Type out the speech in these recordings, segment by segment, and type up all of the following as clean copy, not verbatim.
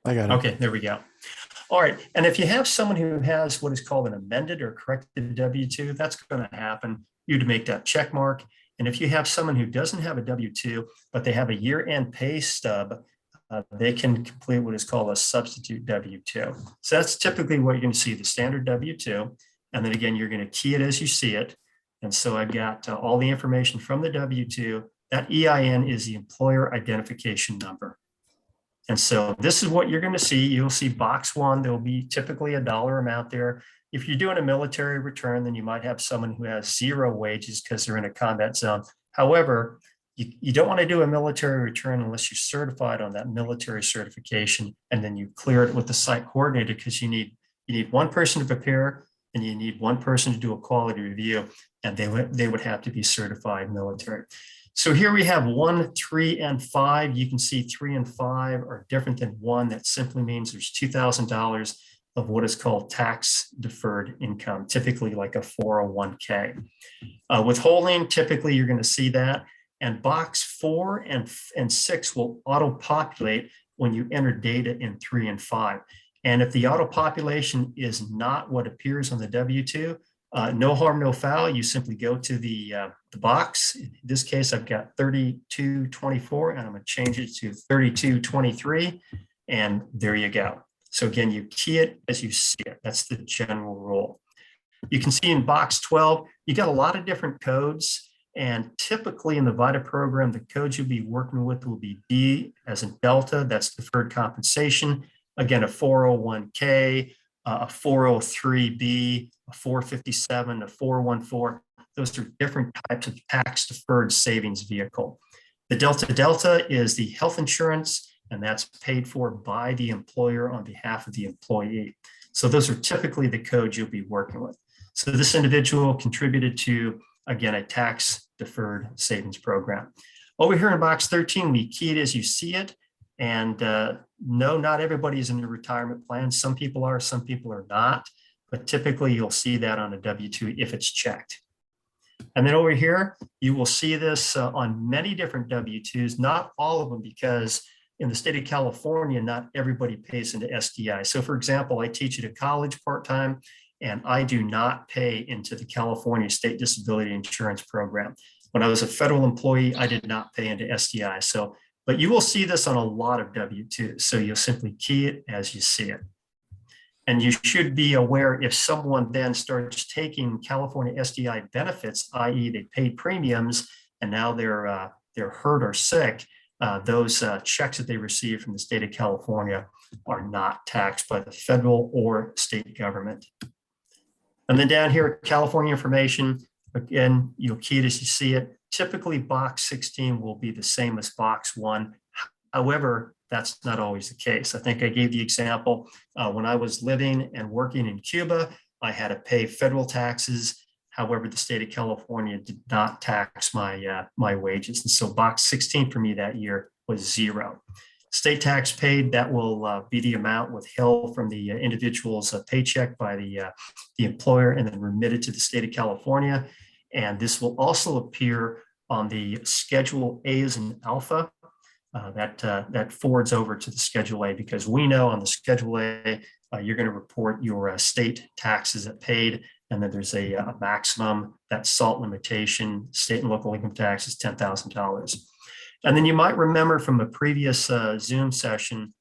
I got it. Okay, there we go. All right. And if you have someone who has what is called an amended or corrected W-2, that's going to happen. You'd make that check mark. And if you have someone who doesn't have a W-2, but they have a year-end pay stub, they can complete what is called a substitute W-2. So that's typically what you're going to see, the standard W-2. And then again, you're going to key it as you see it. And so I've got all the information from the W-2. That EIN is the employer identification number. And so this is what you're going to see. You'll see box one. There'll be typically a dollar amount there. If you're doing a military return, then you might have someone who has zero wages because they're in a combat zone. However, you don't want to do a military return unless you're certified on that military certification, and then you clear it with the site coordinator, because you need one person to prepare and you need one person to do a quality review, and they would have to be certified military. So here we have 1, 3, and 5. You can see 3 and 5 are different than 1. That simply means there's $2,000 of what is called tax deferred income, typically like a 401k. Withholding, typically you're going to see that. And box 4 and 6 will auto-populate when you enter data in 3 and 5. And if the auto-population is not what appears on the W-2, no harm, no foul. You simply go to the box. In this case, I've got 3224, and I'm going to change it to 3223. And there you go. So again, you key it as you see it. That's the general rule. You can see in box 12, you got a lot of different codes. And typically in the VITA program, the codes you'll be working with will be D as in Delta, that's deferred compensation. Again, a 401k, a 403B, a 457, a 414. Those are different types of tax deferred savings vehicle. The Delta is the health insurance, and that's paid for by the employer on behalf of the employee. So those are typically the codes you'll be working with. So this individual contributed to, again, a tax deferred savings program. Over here in box 13, we key it as you see it. And no, not everybody is in the retirement plan. Some people are, some people are not. But typically you'll see that on a W-2 if it's checked. And then over here, you will see this on many different W-2s, not all of them, because in the state of California, not everybody pays into SDI. So for example, I teach at a college part-time, and I do not pay into the California State Disability Insurance Program. When I was a federal employee, I did not pay into SDI. So, but you will see this on a lot of W-2s. So you'll simply key it as you see it. And you should be aware if someone then starts taking California SDI benefits, i.e. they paid premiums and now they're hurt or sick, those checks that they receive from the state of California are not taxed by the federal or state government. And then down here, California information, again, you'll key it as you see it. Typically, box 16 will be the same as box 1. However, that's not always the case. I think I gave the example when I was living and working in Cuba, I had to pay federal taxes. However, the state of California did not tax my wages. And so box 16 for me that year was 0. State tax paid, that will be the amount withheld from the individual's paycheck by the employer and then remitted to the state of California. And this will also appear on the Schedule A as in alpha. That forwards over to the Schedule A, because we know on the Schedule A, you're going to report your state taxes that paid, and then there's a maximum, that SALT limitation, state and local income tax is $10,000. And then you might remember from a previous Zoom session,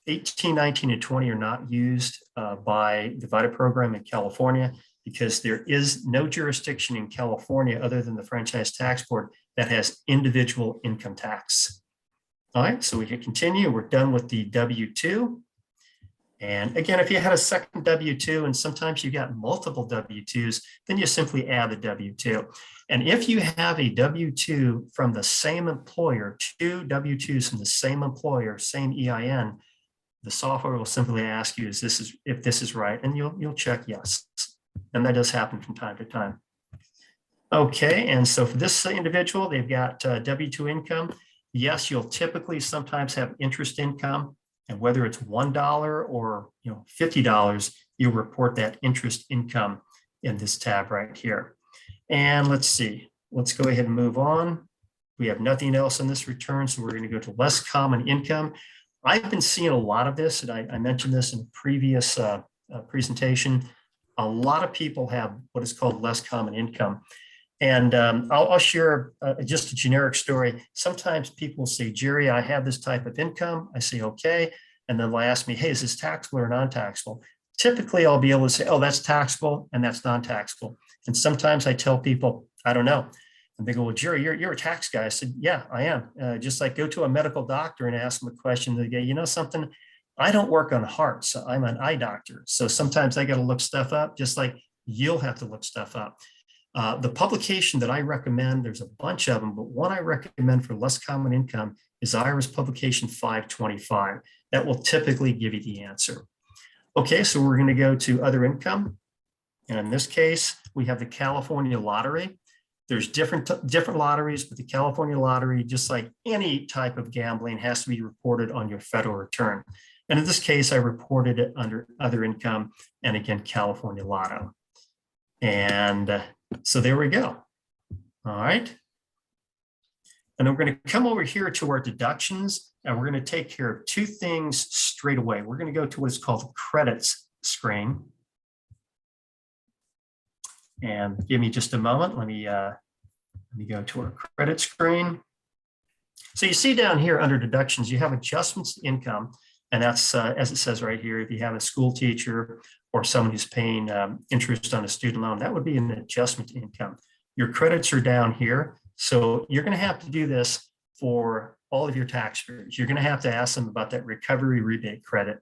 18, 19, and 20 are not used by the VITA program in California, because there is no jurisdiction in California other than the Franchise Tax Board that has individual income tax. All right, so we can continue. We're done with the W-2. And again, if you had a second W-2, and sometimes you got multiple W-2s, then you simply add the W-2. And if you have a W-2 from the same employer, 2 W-2s from the same employer, same EIN, the software will simply ask you, if this is right, and you'll check yes. And that does happen from time to time. Okay, and so for this individual, they've got W-2 income. Yes, you'll typically sometimes have interest income, and whether it's $1 or $50, you'll report that interest income in this tab right here. And let's see, let's go ahead and move on. We have nothing else in this return, so we're going to go to less common income. I've been seeing a lot of this, and I mentioned this in a previous presentation. A lot of people have what is called less common income. And I'll share just a generic story. Sometimes people say, Jerry, I have this type of income. I say, okay. And then they'll ask me, hey, is this taxable or non-taxable? Typically, I'll be able to say, oh, that's taxable and that's non-taxable. And sometimes I tell people, I don't know. And they go, well, Jerry, you're a tax guy. I said, yeah, I am. Just like go to a medical doctor and ask them a question. They go, you know something? I don't work on hearts. So I'm an eye doctor. So sometimes I got to look stuff up, just like you'll have to look stuff up. The publication that I recommend, there's a bunch of them, but one I recommend for less common income is IRS publication 525. That will typically give you the answer. Okay, so we're going to go to other income. And in this case, we have the California lottery. There's different lotteries, but the California lottery, just like any type of gambling, has to be reported on your federal return. And in this case, I reported it under other income and again, California Lotto. And so there we go. All right. And then we're going to come over here to our deductions, and we're going to take care of two things straight away. We're going to go to what is called the credits screen. And give me just a moment. Let me go to our credit screen. So you see down here under deductions, you have adjustments to income. And that's, as it says right here, if you have a school teacher or someone who's paying interest on a student loan, that would be an adjustment to income. Your credits are down here. So you're going to have to do this for all of your taxpayers. You're going to have to ask them about that recovery rebate credit.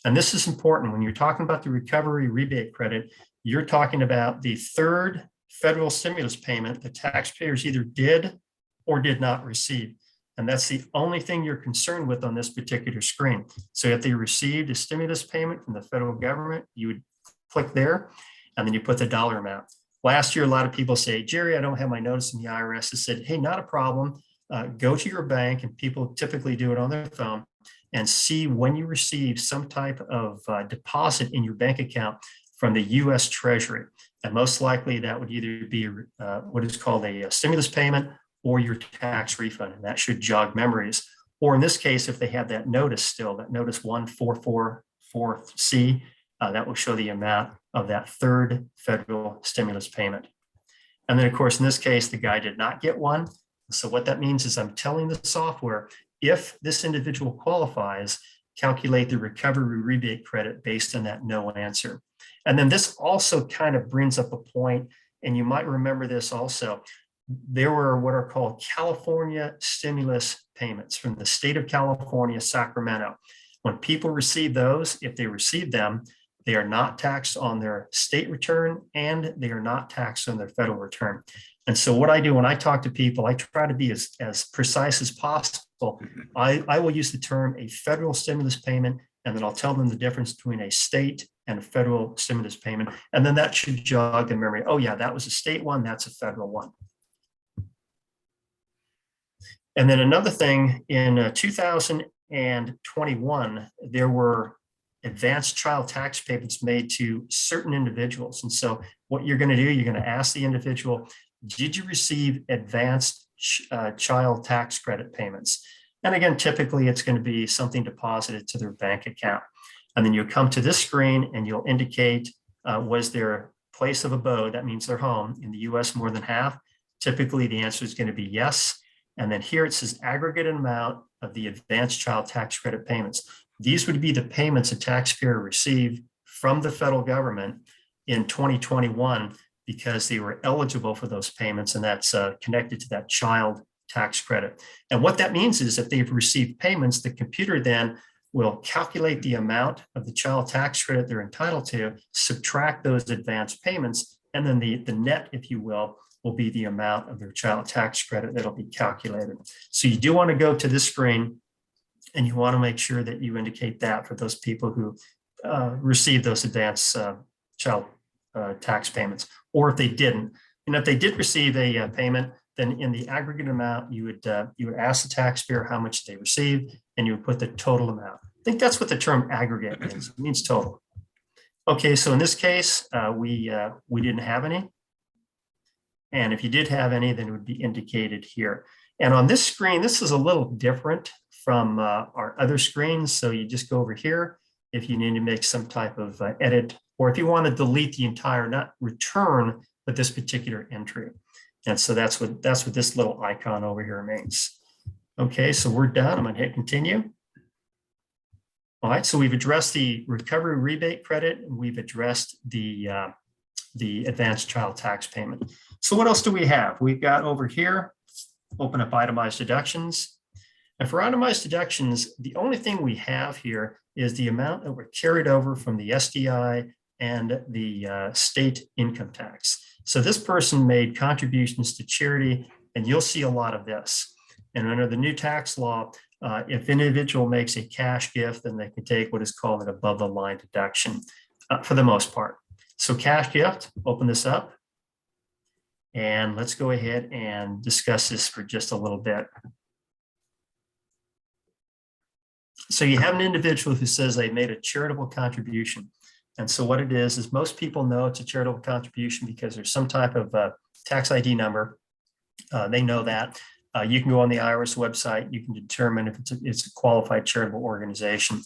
And this is important. When you're talking about the recovery rebate credit, you're talking about the third federal stimulus payment the taxpayers either did or did not receive. And that's the only thing you're concerned with on this particular screen. So if they received a stimulus payment from the federal government, you would click there, and then you put the dollar amount. Last year, a lot of people say, Jerry, I don't have my notice from the IRS. I said, hey, not a problem. Go to your bank, and people typically do it on their phone, and see when you receive some type of deposit in your bank account from the US Treasury. And most likely that would either be what is called a stimulus payment or your tax refund, and that should jog memories. Or in this case, if they have that notice still, that notice 1444C, that will show the amount of that third federal stimulus payment. And then of course, in this case, the guy did not get one. So what that means is I'm telling the software, if this individual qualifies, calculate the recovery rebate credit based on that no answer. And then this also kind of brings up a point, and you might remember this also. There were what are called California stimulus payments from the state of California, Sacramento. When people receive those, if they receive them, they are not taxed on their state return and they are not taxed on their federal return. And so what I do when I talk to people, I try to be as precise as possible. I will use the term a federal stimulus payment, and then I'll tell them the difference between a state and a federal stimulus payment. And then that should jog their memory. Oh yeah, that was a state one, that's a federal one. And then another thing, in 2021, there were advanced child tax payments made to certain individuals. And so what you're going to do, you're going to ask the individual, did you receive advanced child tax credit payments? And again, typically it's going to be something deposited to their bank account. And then you'll come to this screen and you'll indicate, was their place of abode, that means their home, in the US more than half? Typically the answer is going to be yes. And then here it says aggregate amount of the advanced child tax credit payments. These would be the payments a taxpayer received from the federal government in 2021 because they were eligible for those payments, and that's connected to that child tax credit. And what that means is if they've received payments, the computer then will calculate the amount of the child tax credit they're entitled to, subtract those advanced payments, and then the net, if you will be the amount of their child tax credit that'll be calculated. So you do want to go to this screen, and you want to make sure that you indicate that for those people who receive those advanced child tax payments, or if they didn't. And if they did receive a payment, then in the aggregate amount, you would ask the taxpayer how much they received, and you would put the total amount. I think that's what the term aggregate means. It means total. Okay, so in this case, we didn't have any. And if you did have any, then it would be indicated here. And on this screen, this is a little different from our other screens. So you just go over here if you need to make some type of edit, or if you want to delete the entire, not return, but this particular entry. And so that's what this little icon over here means. Okay, so we're done. I'm going to hit continue. All right, so we've addressed the recovery rebate credit, and we've addressed the advanced child tax payment. So what else do we have? We've got over here, open up itemized deductions. And for itemized deductions, the only thing we have here is the amount that were carried over from the SDI and the state income tax. So this person made contributions to charity, and you'll see a lot of this. And under the new tax law, if an individual makes a cash gift, then they can take what is called an above the line deduction for the most part. So cash gift, open this up. And let's go ahead and discuss this for just a little bit. So you have an individual who says they made a charitable contribution. And so what it is most people know it's a charitable contribution because there's some type of tax ID number. They know that. You can go on the IRS website. You can determine if it's a qualified charitable organization.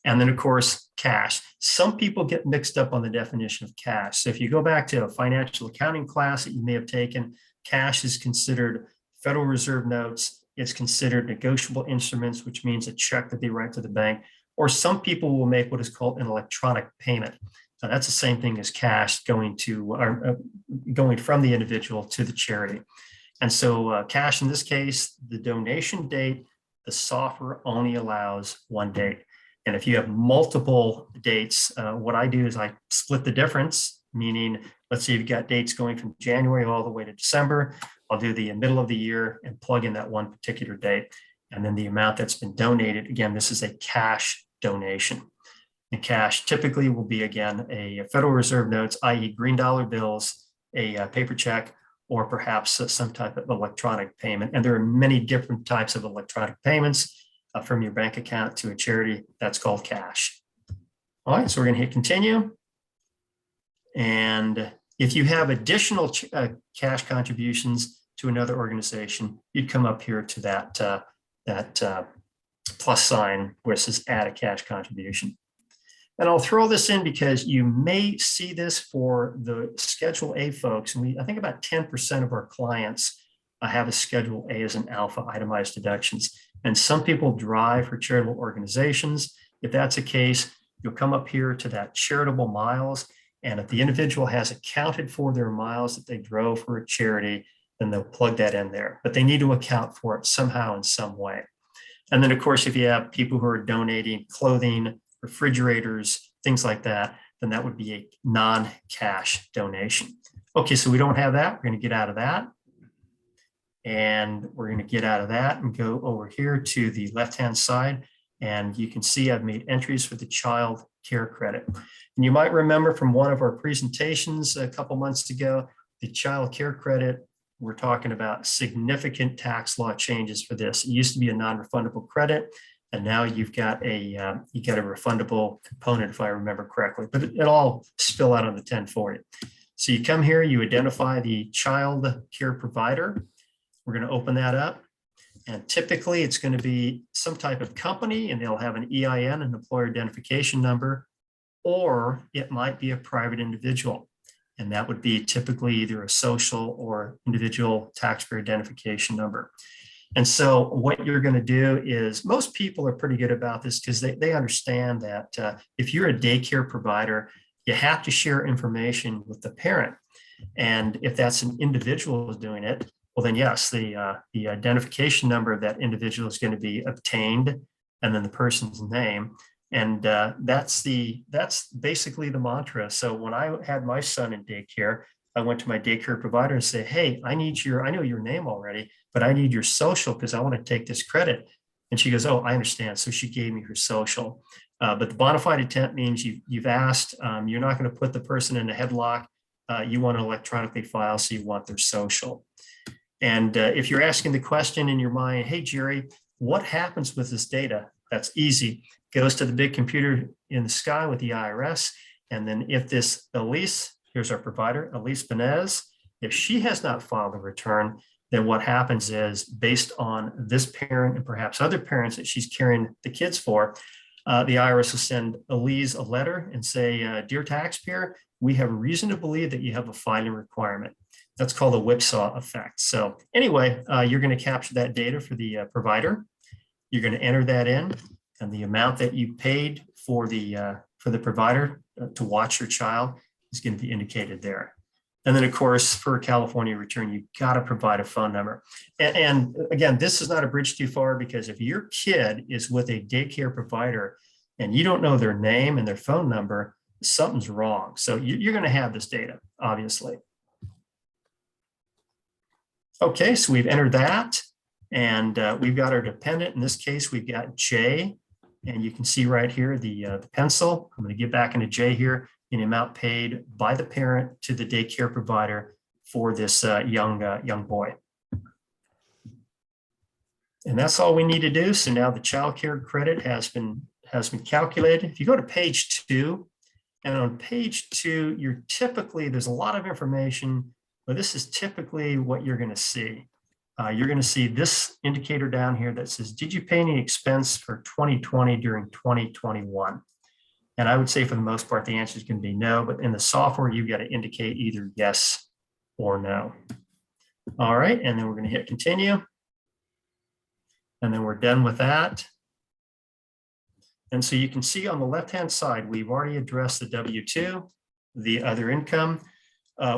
And then, of course, cash. Some people get mixed up on the definition of cash. So if you go back to a financial accounting class that you may have taken, cash is considered Federal Reserve notes. It's considered negotiable instruments, which means a check that they write to the bank. Or some people will make what is called an electronic payment. Now, that's the same thing as cash going from the individual to the charity. And so cash in this case, the donation date, the software only allows one date. And if you have multiple dates, what I do is I split the difference, meaning, let's say you've got dates going from January all the way to December. I'll do the middle of the year and plug in that one particular date. And then the amount that's been donated, again, this is a cash donation. And cash typically will be, again, a Federal Reserve notes, i.e. green dollar bills, a paper check, or perhaps some type of electronic payment. And there are many different types of electronic payments from your bank account to a charity. That's called cash. All right, so we're going to hit continue. And if you have additional cash contributions to another organization, you'd come up here to that plus sign where it says add a cash contribution. And I'll throw this in because you may see this for the Schedule A folks. And I think about 10% of our clients have a Schedule A as an alpha itemized deductions. And some people drive for charitable organizations. If that's the case, you'll come up here to that charitable miles. And if the individual has accounted for their miles that they drove for a charity, then they'll plug that in there. But they need to account for it somehow in some way. And then, of course, if you have people who are donating clothing, refrigerators, things like that, then that would be a non-cash donation. Okay, so we don't have that. We're going to get out of that. And we're going to get out of that and go over here to the left-hand side. And you can see I've made entries for the child care credit. And you might remember from one of our presentations a couple months ago, the child care credit, we're talking about significant tax law changes for this. It used to be a non-refundable credit. And now you've got a refundable component, if I remember correctly, but it all spill out on the 1040. So you come here, you identify the child care provider. We're going to open that up. And typically it's going to be some type of company, and they'll have an EIN, an employer identification number, or it might be a private individual. And that would be typically either a social or individual taxpayer identification number. And so what you're going to do is, most people are pretty good about this because they understand that if you're a daycare provider, you have to share information with the parent. And if that's an individual who's doing it, well, then yes, the identification number of that individual is going to be obtained, and then the person's name. And that's basically the mantra. So when I had my son in daycare, I went to my daycare provider and said, hey, I know your name already, but I need your social because I want to take this credit. And she goes, oh, I understand. So she gave me her social. But the bona fide intent means you've asked, you're not going to put the person in a headlock. You want to electronically file, so you want their social. And if you're asking the question in your mind, hey, Jerry, what happens with this data? That's easy. Goes to the big computer in the sky with the IRS. And then if this Elise, here's our provider, Elise Benez, if she has not filed a return, then what happens is, based on this parent and perhaps other parents that she's caring the kids for, the IRS will send Elise a letter and say, dear taxpayer, we have reason to believe that you have a filing requirement. That's called a whipsaw effect. So anyway, you're going to capture that data for the provider. You're going to enter that in, and the amount that you paid for the provider to watch your child is going to be indicated there. And then, of course, for a California return, you've got to provide a phone number. And again, this is not a bridge too far, because if your kid is with a daycare provider and you don't know their name and their phone number, something's wrong. So you're going to have this data, obviously. Okay, so we've entered that, and we've got our dependent. In this case, we've got J, and you can see right here the pencil. I'm going to get back into J here, in the amount paid by the parent to the daycare provider for this young boy. And that's all we need to do. So now the child care credit has been calculated. If you go to page 2, and on page 2, there's a lot of information, but this is typically what you're going to see. You're going to see this indicator down here that says, did you pay any expense for 2020 during 2021? And I would say for the most part, the answer is going to be no, but in the software, you've got to indicate either yes or no. All right, and then we're going to hit continue. And then we're done with that. And so you can see on the left-hand side, we've already addressed the W-2, the other income.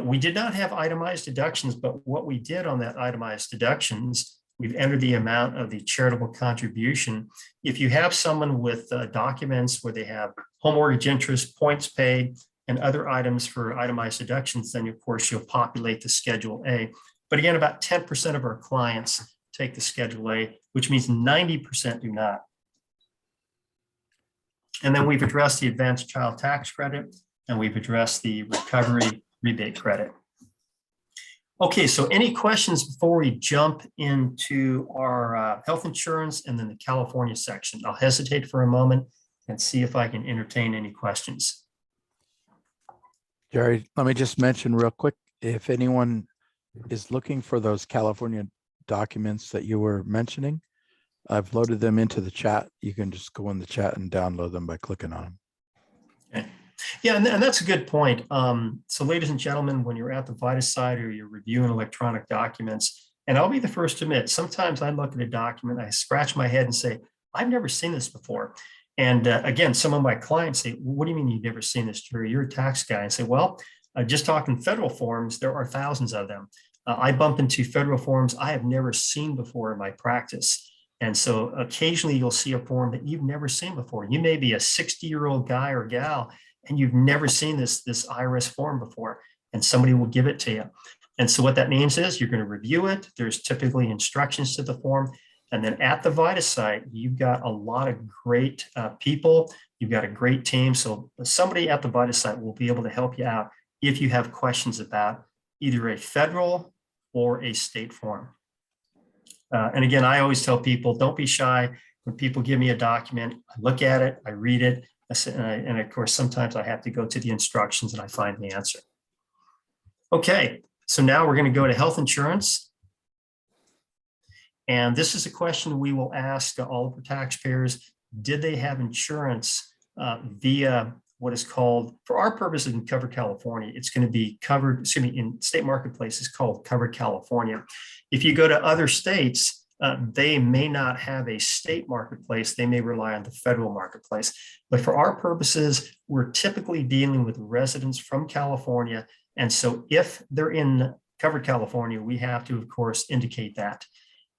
We did not have itemized deductions, but what we did on that itemized deductions, we've entered the amount of the charitable contribution. If you have someone with documents where they have home mortgage interest, points paid, and other items for itemized deductions, then of course you'll populate the Schedule A. But again, about 10% of our clients take the Schedule A, which means 90% do not. And then we've addressed the advanced child tax credit, and we've addressed the recovery rebate credit. Okay, so any questions before we jump into our health insurance and then the California section? I'll hesitate for a moment and see if I can entertain any questions. Jerry, let me just mention real quick, if anyone is looking for those California documents that you were mentioning, I've loaded them into the chat. You can just go in the chat and download them by clicking on them. Okay. Yeah, and that's a good point. So ladies and gentlemen, when you're at the VITA site or you're reviewing electronic documents, and I'll be the first to admit, sometimes I look at a document, I scratch my head and say, I've never seen this before. And again, some of my clients say, what do you mean you've never seen this, Jerry? You're a tax guy. I say, well, just talking federal forms, there are thousands of them. I bump into federal forms I have never seen before in my practice. And so occasionally you'll see a form that you've never seen before. You may be a 60-year-old guy or gal, and you've never seen this IRS form before, and somebody will give it to you. And so what that means is you're going to review it. There's typically instructions to the form. And then at the VITA site, you've got a lot of great people. You've got a great team. So somebody at the VITA site will be able to help you out if you have questions about either a federal or a state form. And again, I always tell people, don't be shy. When people give me a document, I look at it, I read it, and of course, sometimes I have to go to the instructions and I find the answer. Okay, so now we're going to go to health insurance. And this is a question we will ask all of the taxpayers. Did they have insurance via what is called, for our purposes in Covered California, it's going to be covered, excuse me, in state marketplace, it's called Covered California. If you go to other states, they may not have a state marketplace. They may rely on the federal marketplace. But for our purposes, we're typically dealing with residents from California. And so if they're in Covered California, we have to, of course, indicate that.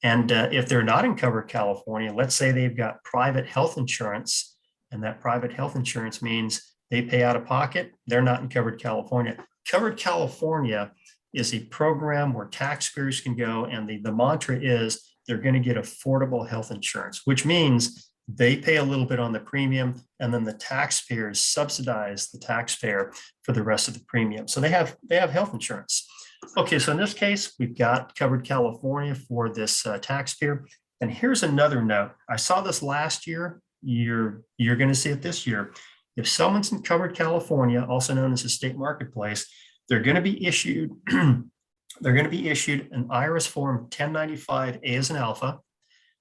And if they're not in Covered California, let's say they've got private health insurance, and that private health insurance means they pay out of pocket, they're not in Covered California. Covered California is a program where taxpayers can go, and the mantra is they're going to get affordable health insurance, which means they pay a little bit on the premium, and then the taxpayers subsidize the taxpayer for the rest of the premium. So they have health insurance. Okay, so in this case, we've got Covered California for this taxpayer. And here's another note. I saw this last year. You're going to see it this year. If someone's in Covered California, also known as a state marketplace, they're going to be issued They're going to be issued an IRS form 1095A as an alpha,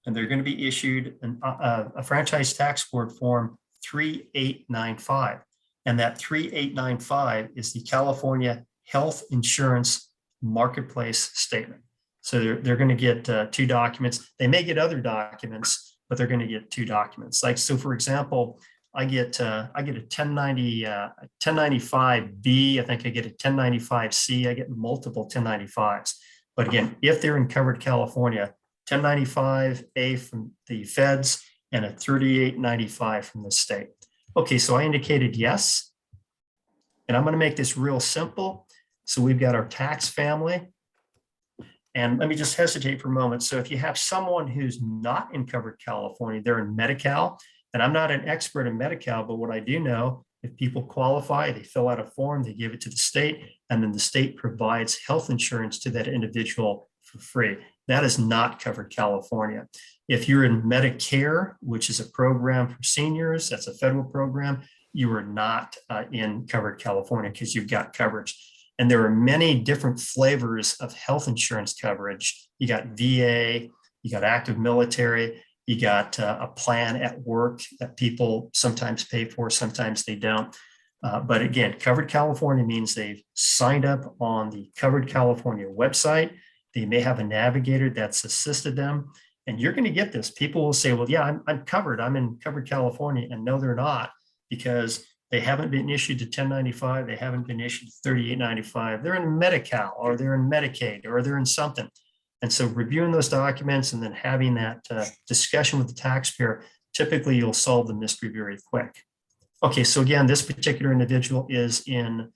and they're going to be issued a franchise tax board form 3895. And that 3895 is the California Health Insurance Marketplace Statement. So they're going to get two documents. They may get other documents, but they're going to get two documents. Like, so for example, I get a 1095B. I think I get a 1095C. I get multiple 1095s. But again, if they're in covered California, 1095A from the feds and a 3895 from the state. Okay, so I indicated yes. And I'm going to make this real simple. So we've got our tax family. And let me just hesitate for a moment. So if you have someone who's not in covered California, they're in Medi-Cal. And I'm not an expert in Medi-Cal, but what I do know, if people qualify, they fill out a form, they give it to the state, and then the state provides health insurance to that individual for free. That is not covered California. If you're in Medicare, which is a program for seniors, that's a federal program, you are not in covered California because you've got coverage. And there are many different flavors of health insurance coverage. You got VA, you got active military, you got a plan at work that people sometimes pay for, sometimes they don't. But again, covered California means they've signed up on the Covered California website. They may have a navigator that's assisted them. And you're going to get this. People will say, well, yeah, I'm covered. I'm in covered California. And no, they're not, because they haven't been issued to 1095. They haven't been issued to 3895. They're in Medi-Cal, or they're in Medicaid, or they're in something. And so reviewing those documents and then having that discussion with the taxpayer, typically you'll solve the mystery very quick. Okay, so again, this particular individual is in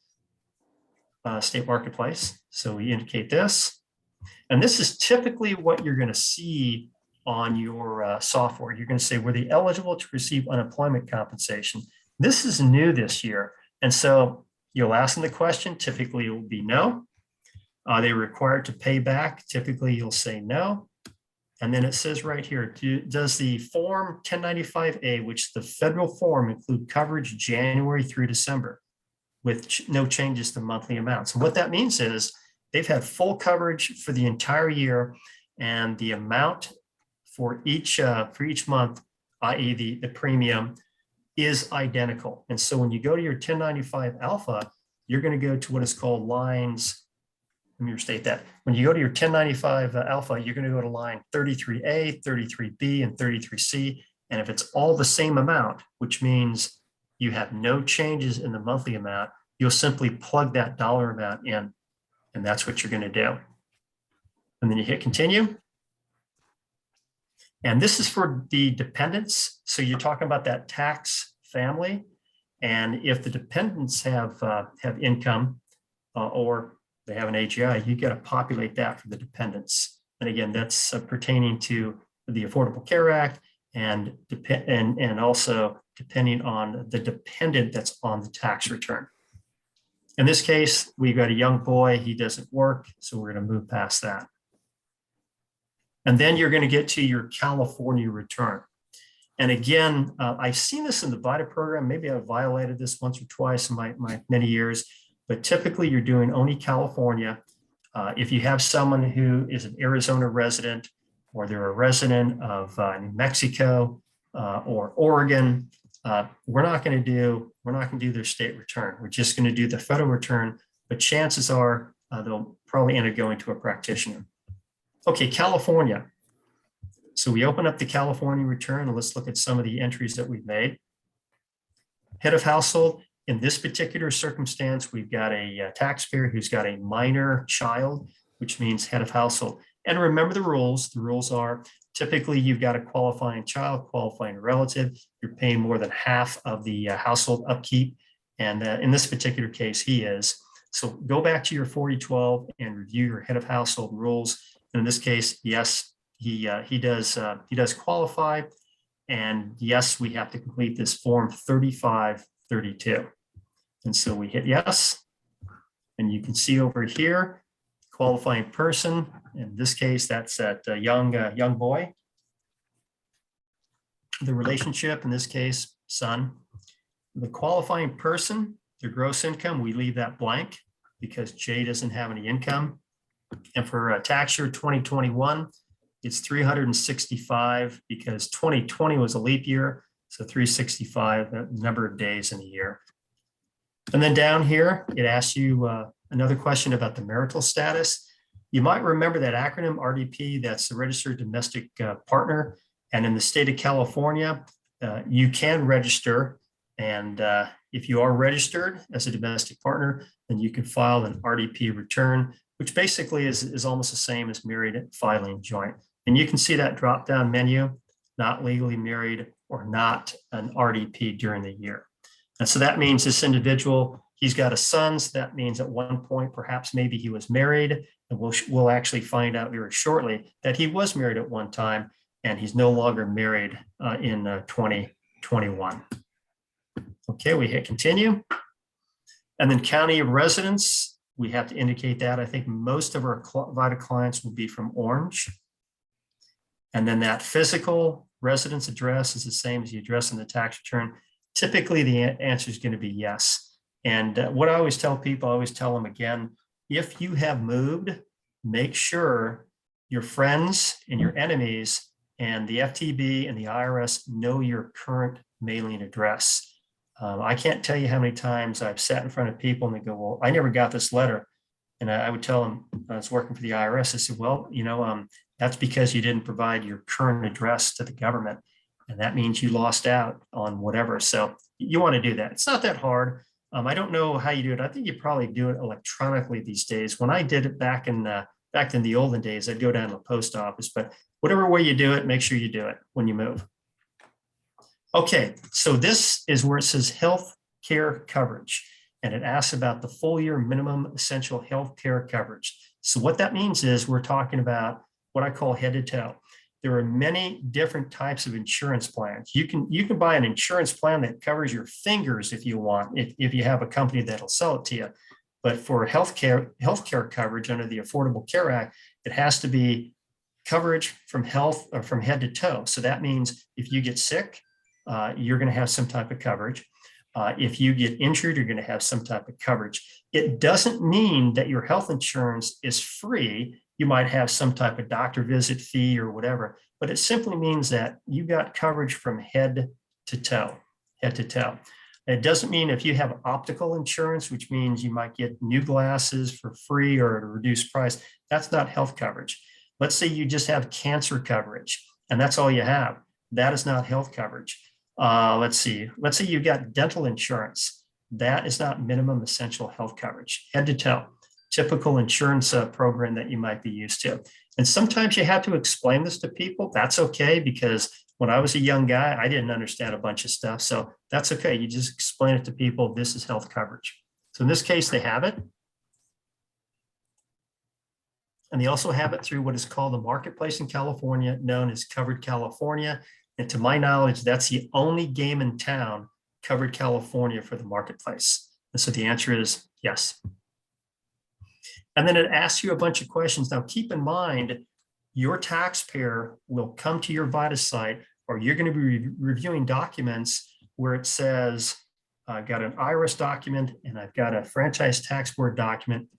state marketplace. So we indicate this. And this is typically what you're going to see on your software. You're going to say, were they eligible to receive unemployment compensation? This is new this year. And so you'll ask them the question. Typically it will be no. Are they required to pay back? Typically you'll say no. And then it says right here, does the form 1095A, which the federal form, include coverage January through December with no changes to monthly amounts? And what that means is they've had full coverage for the entire year, and the amount for each month, i.e. the premium, is identical. And so when you go to your 1095 alpha, you're going to go to what is called lines. Let me restate that. When you go to your 1095 alpha, you're going to go to line 33A, 33B, and 33C. And if it's all the same amount, which means you have no changes in the monthly amount, you'll simply plug that dollar amount in. And that's what you're going to do. And then you hit continue. And this is for the dependents. So you're talking about that tax family. And if the dependents have income or they have an AGI, you got to populate that for the dependents. And again, that's pertaining to the Affordable Care Act and also depending on the dependent that's on the tax return. In this case, we've got a young boy, he doesn't work, so we're going to move past that. And then you're going to get to your California return. And again, I've seen this in the VITA program. Maybe I've violated this once or twice in my many years, but typically you're doing only California. If you have someone who is an Arizona resident, or they're a resident of New Mexico or Oregon, we're not going to do their state return. We're just going to do the federal return, but chances are they'll probably end up going to a practitioner. Okay, California. So we open up the California return, and let's look at some of the entries that we've made. Head of household. In this particular circumstance, we've got a taxpayer who's got a minor child, which means head of household. And remember the rules. The rules are typically you've got a qualifying child, qualifying relative. You're paying more than half of the household upkeep. And in this particular case, he is. So go back to your 4012 and review your head of household rules. And in this case, yes, he does qualify. And yes, we have to complete this form 3532. And so we hit yes. And you can see over here, qualifying person. In this case, that's that young boy. The relationship, in this case, son. The qualifying person, their gross income, we leave that blank because Jay doesn't have any income. And for tax year 2021, it's 365 because 2020 was a leap year. So 365, the number of days in a year. And then down here, it asks you another question about the marital status. You might remember that acronym RDP, that's the Registered Domestic Partner. And in the state of California, you can register. And if you are registered as a domestic partner, then you can file an RDP return, which basically is almost the same as married filing joint. And you can see that drop down menu, not legally married or not an RDP during the year. And so that means this individual, he's got a son. So that means at one point, perhaps maybe he was married. And we'll actually find out very shortly that he was married at one time and he's no longer married in 2021. Okay, we hit continue. And then county of residence, we have to indicate that. I think most of our VITA clients will be from Orange. And then that physical residence address is the same as the address in the tax return. Typically, the answer is going to be yes. And what I always tell people, I always tell them again, if you have moved, make sure your friends and your enemies and the FTB and the IRS know your current mailing address. I can't tell you how many times I've sat in front of people and they go, well, I never got this letter. And I would tell them, I was working for the IRS. I said, well, that's because you didn't provide your current address to the government. And that means you lost out on whatever. So you want to do that. It's not that hard. I don't know how you do it. I think you probably do it electronically these days. When I did it back in the olden days, I'd go down to the post office, but whatever way you do it, make sure you do it when you move. Okay, so this is where it says health care coverage, and it asks about the full year minimum essential health care coverage. So what that means is we're talking about what I call head to toe. There are many different types of insurance plans. You can buy an insurance plan that covers your fingers if you want, if you have a company that'll sell it to you. But for healthcare coverage under the Affordable Care Act, it has to be coverage from health or from head to toe. So that means if you get sick, you're going to have some type of coverage. If you get injured, you're going to have some type of coverage. It doesn't mean that your health insurance is free. You might have some type of doctor visit fee or whatever, but it simply means that you got coverage from head to toe, head to toe. It doesn't mean if you have optical insurance, which means you might get new glasses for free or at a reduced price, that's not health coverage. Let's say you just have cancer coverage and that's all you have. That is not health coverage. Let's say you've got dental insurance. That is not minimum essential health coverage, head to toe. Typical insurance program that you might be used to. And sometimes you have to explain this to people. That's okay, because when I was a young guy, I didn't understand a bunch of stuff. So that's okay. You just explain it to people. This is health coverage. So in this case, they have it. And they also have it through what is called the marketplace in California, known as Covered California. And to my knowledge, that's the only game in town, Covered California, for the marketplace. And so the answer is yes. And then it asks you a bunch of questions. Now, keep in mind, your taxpayer will come to your VITA site, or you're going to be reviewing documents where it says, I've got an IRS document and I've got a franchise tax board document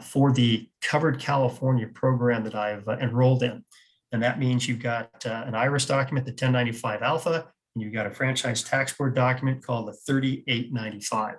for the Covered California program that I've enrolled in. And that means you've got an IRS document, the 1095 Alpha, and you've got a franchise tax board document called the 3895.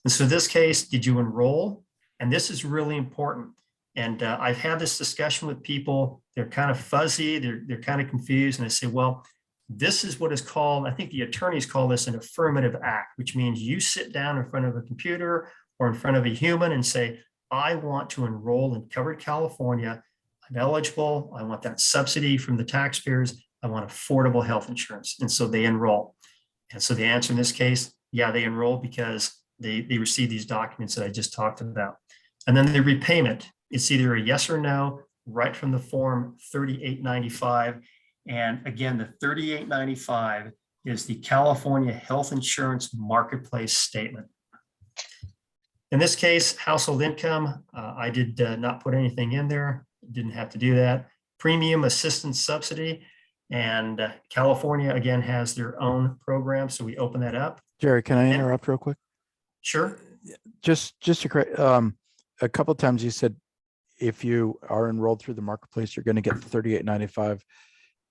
And so in this case, did you enroll? And this is really important. And I've had this discussion with people. They're kind of fuzzy. They're kind of confused. And I say, well, this is what is called, I think the attorneys call this an affirmative act, which means you sit down in front of a computer or in front of a human and say, I want to enroll in Covered California. I'm eligible. I want that subsidy from the taxpayers. I want affordable health insurance. And so they enroll. And so the answer in this case, yeah, they enroll because they receive these documents that I just talked about. And then the repayment, it's either a yes or no, right from the form 3895. And again, the 3895 is the California Health Insurance Marketplace Statement. In this case, household income, I did not put anything in there. Didn't have to do that. Premium assistance subsidy. And California, again, has their own program. So we open that up. Jerry, can I interrupt real quick? Sure. Just to correct, a couple of times you said if you are enrolled through the marketplace, you're going to get the $38.95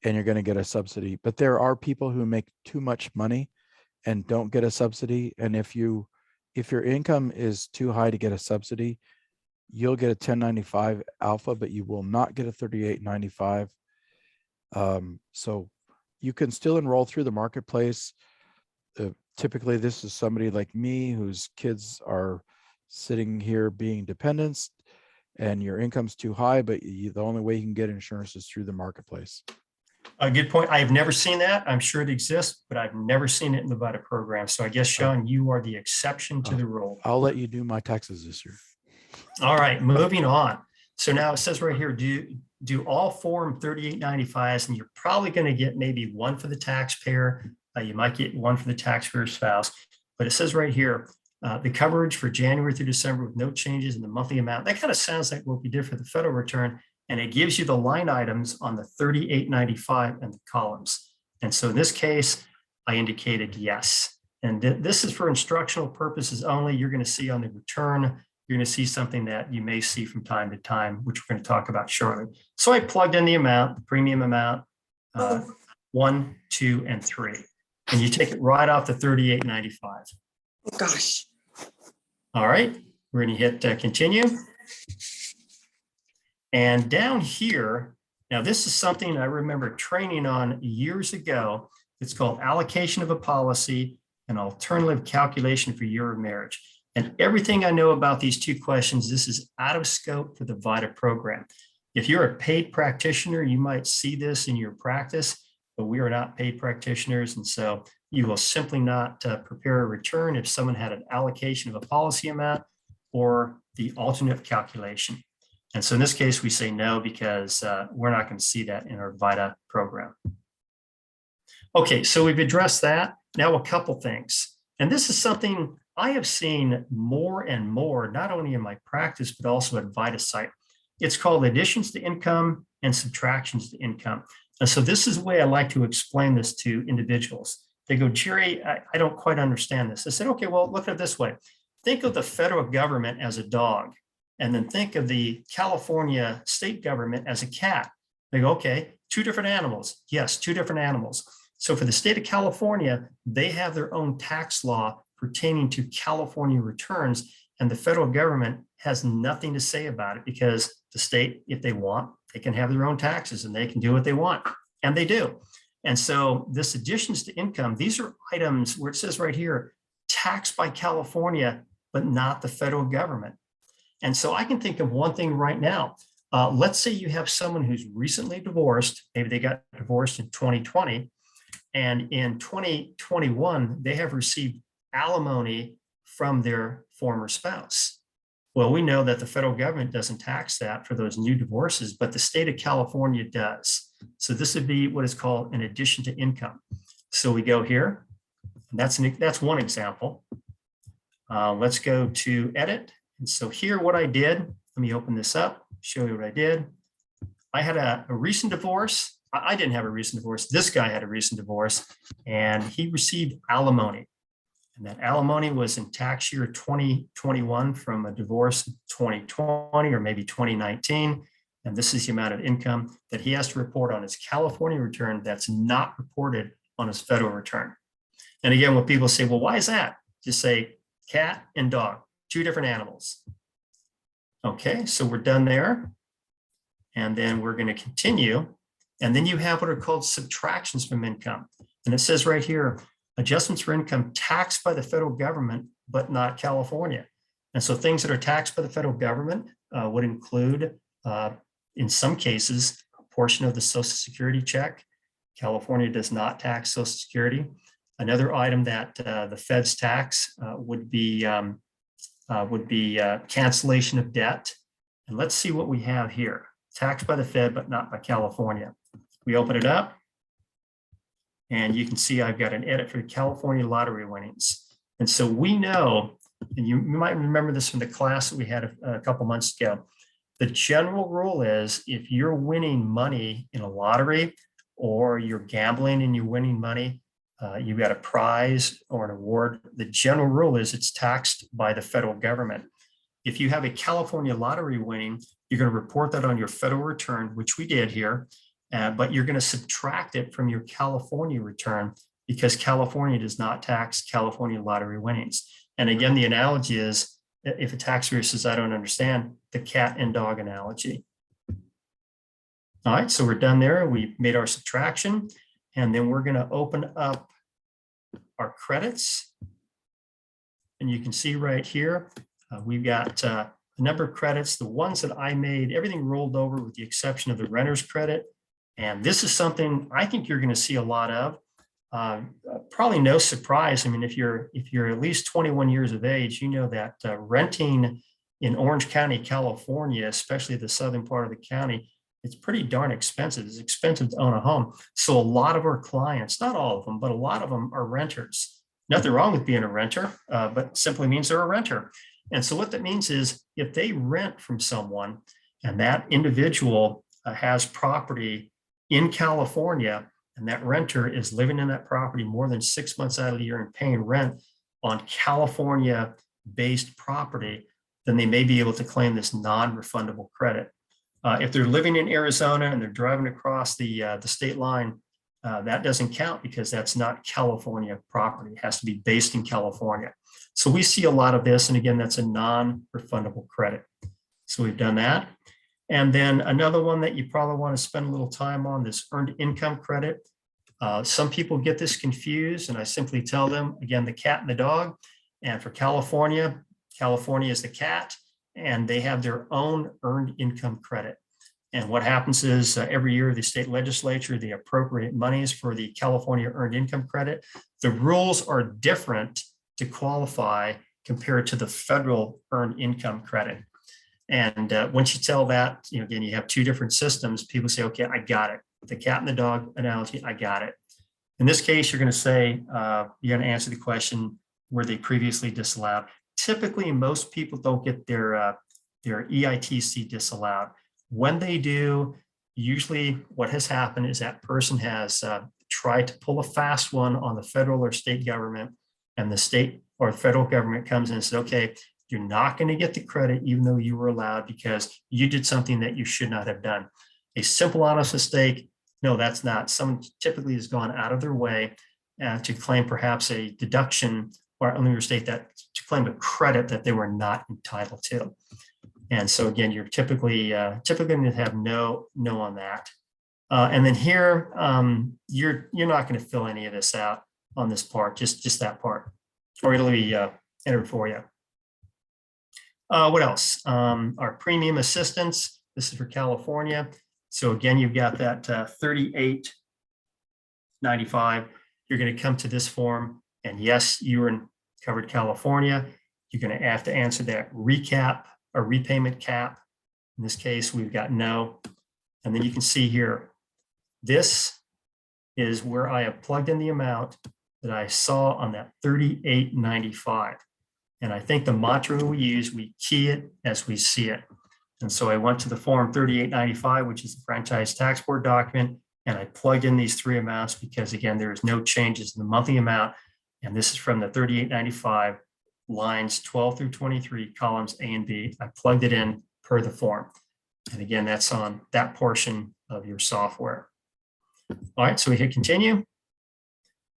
and you're going to get a subsidy. But there are people who make too much money and don't get a subsidy. And if your income is too high to get a subsidy, you'll get a 1095 alpha, but you will not get a 38.95. So you can still enroll through the marketplace. Typically, this is somebody like me whose kids are sitting here being dependents, and your income's too high, but the only way you can get insurance is through the marketplace. A good point. I've never seen that. I'm sure it exists, but I've never seen it in the VITA program. So I guess, Sean, you are the exception to the rule. I'll let you do my taxes this year. All right, moving on. So now it says right here, do all Form 3895s, and you're probably going to get maybe one for the taxpayer. You might get one for the taxpayer's spouse, but it says right here, the coverage for January through December with no changes in the monthly amount. That kind of sounds like what we did for the federal return, and it gives you the line items on the 3895 and the columns. And so in this case, I indicated yes. And this is for instructional purposes only. You're going to see on the return, you're going to see something that you may see from time to time, which we're going to talk about shortly. So I plugged in the amount, the premium amount, 1, 2, and 3. And you take it right off the 3895. Oh, gosh. All right, we're going to hit continue. And down here, now this is something I remember training on years ago. It's called allocation of a policy, an alternative calculation for year of marriage. And everything I know about these two questions, this is out of scope for the VITA program. If you're a paid practitioner, you might see this in your practice, but we are not paid practitioners. And so you will simply not prepare a return if someone had an allocation of a policy amount or the alternate calculation. And so in this case, we say no, because we're not going to see that in our VITA program. Okay, so we've addressed that. Now a couple things. And this is something I have seen more and more, not only in my practice, but also at VITA site. It's called additions to income and subtractions to income. And so this is the way I like to explain this to individuals. They go, Jerry, I don't quite understand this. I said, okay, well, look at it this way. Think of the federal government as a dog, and then think of the California state government as a cat. They go, okay, two different animals. Yes, two different animals. So for the state of California, they have their own tax law pertaining to California returns, and the federal government has nothing to say about it, because the state, if they want, they can have their own taxes and they can do what they want, and they do. And so this additions to income, these are items where it says right here, taxed by California, but not the federal government. And so I can think of one thing right now. Let's say you have someone who's recently divorced. Maybe they got divorced in 2020. And in 2021, they have received alimony from their former spouse. Well, we know that the federal government doesn't tax that for those new divorces, but the state of California does. So this would be what is called an addition to income. So we go here, and that's one example. Let's go to edit. And so here, what I did, let me open this up, show you what I did. I had a recent divorce. I didn't have a recent divorce. This guy had a recent divorce, and he received alimony. And that alimony was in tax year 2021 from a divorce in 2020 or maybe 2019. And this is the amount of income that he has to report on his California return that's not reported on his federal return. And again, when people say, well, why is that? Just say cat and dog, two different animals. Okay, so we're done there. And then we're going to continue. And then you have what are called subtractions from income. And it says right here, adjustments for income taxed by the federal government, but not California. And so things that are taxed by the federal government would include, in some cases, a portion of the Social Security check. California does not tax Social Security. Another item that the feds tax would be cancellation of debt. And let's see what we have here. Taxed by the Fed, but not by California. We open it up, and you can see I've got an edit for the California lottery winnings. And so we know, and you might remember this from the class that we had a couple months ago, the general rule is if you're winning money in a lottery or you're gambling and you're winning money, you've got a prize or an award, the general rule is it's taxed by the federal government. if you have a California lottery winning, you're going to report that on your federal return, which we did here, but you're going to subtract it from your California return because California does not tax California lottery winnings. And again, the analogy is, if a taxpayer says, I don't understand, the cat and dog analogy. All right, so we're done there. We made our subtraction, and then we're going to open up our credits. And you can see right here, we've got a number of credits. The ones that I made, everything rolled over with the exception of the renter's credit. And this is something I think you're going to see a lot of. Probably no surprise. I mean, if you're at least 21 years of age, you know that renting in Orange County, California, especially the southern part of the county, it's pretty darn expensive. It's expensive to own a home. So a lot of our clients, not all of them, but a lot of them are renters. Nothing wrong with being a renter, but simply means they're a renter. And so what that means is if they rent from someone and that individual has property in California, and that renter is living in that property more than 6 months out of the year and paying rent on California-based property, then they may be able to claim this non-refundable credit. If they're living in Arizona and they're driving across the state line, that doesn't count because that's not California property. It has to be based in California. So we see a lot of this, and again, that's a non-refundable credit. So we've done that. And then another one that you probably want to spend a little time on, this earned income credit. Some people get this confused, and I simply tell them, again, the cat and the dog. And for California, California is the cat, and they have their own earned income credit. And what happens is every year, the state legislature, they appropriate monies for the California earned income credit. The rules are different to qualify compared to the federal earned income credit. And once you tell that, again, you have two different systems, people say, okay, I got it. The cat and the dog analogy, I got it. In this case, you're going to say, you're going to answer the question, were they previously disallowed? Typically, most people don't get their EITC disallowed. When they do, usually what has happened is that person has tried to pull a fast one on the federal or state government, and the state or federal government comes in and says, okay, you're not going to get the credit even though you were allowed because you did something that you should not have done. A simple, honest mistake, no, that's not. Someone typically has gone out of their way to claim perhaps a deduction, or let me restate that, to claim a credit that they were not entitled to. And so again, you're typically going to have no on that. And then here, you're not going to fill any of this out on this part, just that part, or it'll be entered for you. What else? Our premium assistance. This is for California. So again, you've got that $38.95. You're going to come to this form, and yes, you are in covered California. You're going to have to answer that recap or repayment cap. In this case, we've got no. And then you can see here, this is where I have plugged in the amount that I saw on that $38.95. And I think the mantra we use, we key it as we see it. And so I went to the form 3895, which is the franchise tax board document, and I plugged in these three amounts because, again, there is no changes in the monthly amount. And this is from the 3895, lines 12 through 23, columns A and B. I plugged it in per the form. And again, that's on that portion of your software. All right, so we hit continue.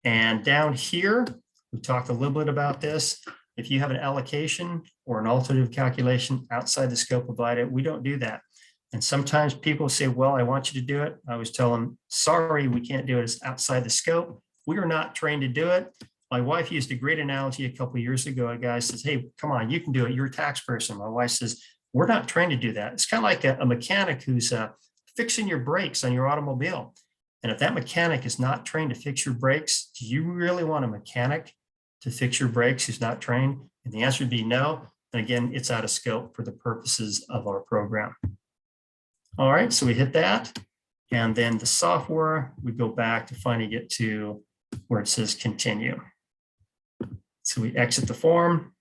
And down here, we talked a little bit about this. If you have an allocation or an alternative calculation outside the scope of VITA, we don't do that. And sometimes people say, well, I want you to do it. I always tell them, sorry, we can't do it. It's outside the scope. We are not trained to do it. My wife used a great analogy a couple of years ago. A guy says, hey, come on, you can do it. You're a tax person. My wife says, we're not trained to do that. It's kind of like a mechanic who's fixing your brakes on your automobile. And if that mechanic is not trained to fix your brakes, do you really want a mechanic to fix your brakes who's not trained? And the answer would be no. And again, it's out of scope for the purposes of our program. All right, so we hit that. And then the software, we go back to finally get to where it says continue. So we exit the form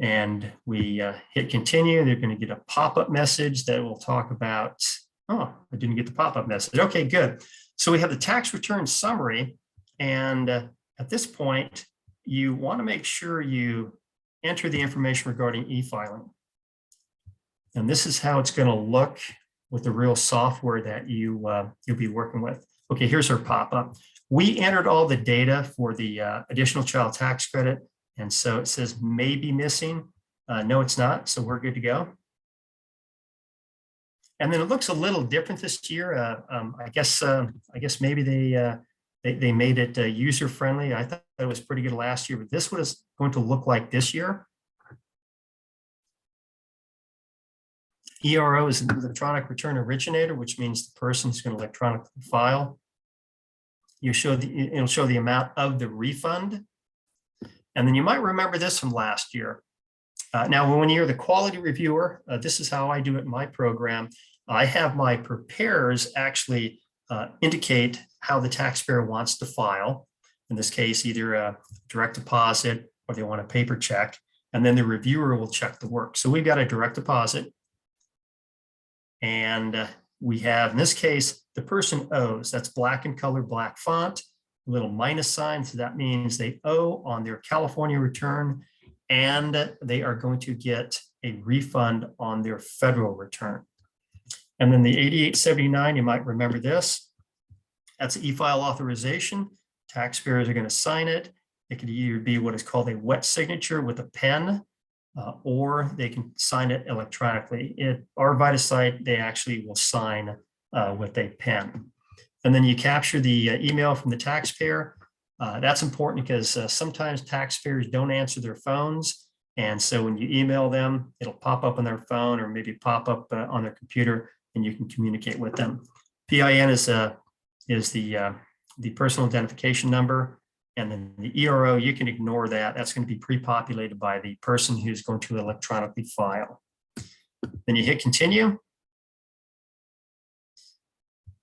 and we hit continue. They're going to get a pop-up message that will talk about, oh, I didn't get the pop-up message. Okay, good. So we have the tax return summary. And at this point, you want to make sure you enter the information regarding e-filing. And this is how it's going to look with the real software that you'll be working with. Okay, here's our pop-up. We entered all the data for the additional child tax credit. And so it says may be missing. No, it's not. So we're good to go. And then it looks a little different this year. I guess maybe they made it user friendly. I thought it was pretty good last year, but this was going to look like this year. ERO is an electronic return originator, which means the person is going to electronically file. It'll show the amount of the refund. And then you might remember this from last year. Now, when you're the quality reviewer, this is how I do it in my program. I have my preparers actually indicate how the taxpayer wants to file. In this case, either a direct deposit or they want a paper check. And then the reviewer will check the work. So we've got a direct deposit. And we have, in this case, the person owes. That's black in color, black font, little minus sign. So that means they owe on their California return, and they are going to get a refund on their federal return. And then the 8879, you might remember this. That's e-file authorization. Taxpayers are going to sign it. It could either be what is called a wet signature with a pen, or they can sign it electronically. At our VITA site, they actually will sign with a pen. And then you capture the email from the taxpayer. That's important because sometimes taxpayers don't answer their phones. And so when you email them, it'll pop up on their phone or maybe pop up on their computer, and you can communicate with them. PIN is the personal identification number. And then the ERO, you can ignore that. That's going to be pre-populated by the person who's going to electronically file. Then you hit continue.